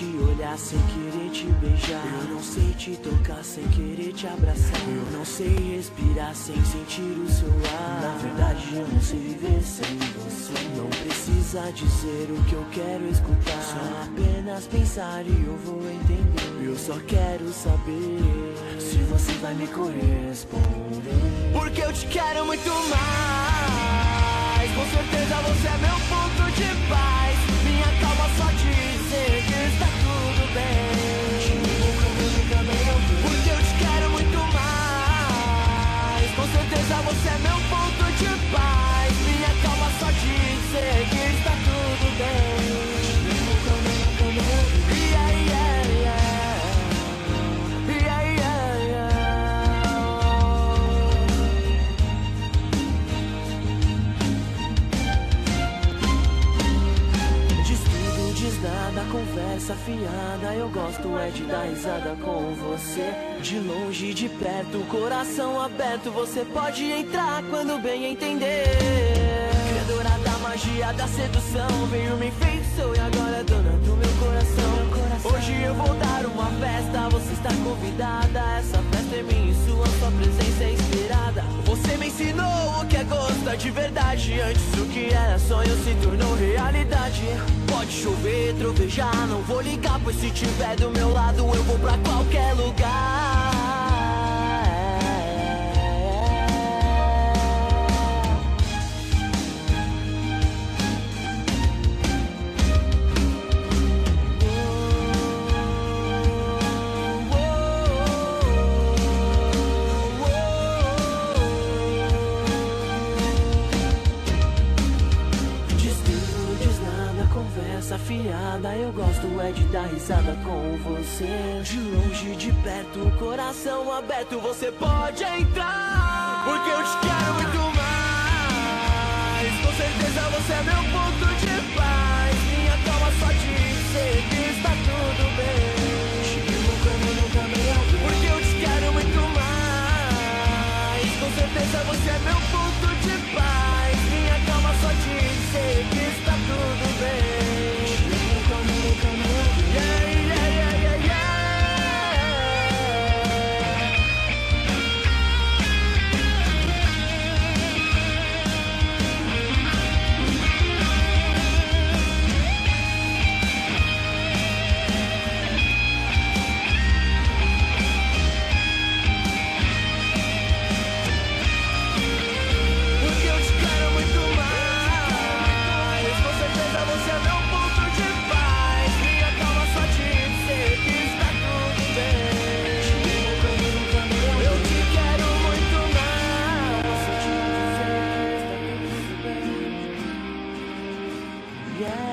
te olhar sem querer te beijar. Eu não sei te tocar sem querer te abraçar. Eu não sei respirar sem sentir o seu ar. Na verdade eu não sei viver sem você. Não precisa dizer o que eu quero escutar. Só apenas pensar e eu vou entender. Eu só quero saber se você vai me corresponder. Porque eu te quero muito mais. Com certeza você é meu ponto de paz. Minha calma só dizer que está tudo bem. Porque eu te quero muito mais. Com certeza você é meu ponto de paz. Minha calma só dizer que está tudo bem. Nada, conversa fiada, eu gosto é de dar risada com você. De longe, de perto, coração aberto, você pode entrar quando bem entender. Criadora da magia, da sedução, veio me enfeitiçou e agora é dona do meu coração. Hoje eu vou dar uma festa, você está convidada. Essa festa é minha e sua presença é inspirada. Você me ensinou o que é gostar de verdade. Antes o que era sonho se tornou realidade. Pode chover, trovejar, não vou ligar, pois se tiver do meu lado eu vou pra qualquer lugar. Afiada, eu gosto é de dar risada com você. De longe, de perto, coração aberto, você pode entrar. Porque eu te quero muito mais. Com certeza você é meu ponto de paz. Minha calma só dizer que está tudo bem. Porque eu te quero muito mais. Com certeza você é meu ponto de paz. Minha calma só dizer que está tudo bem. Yeah.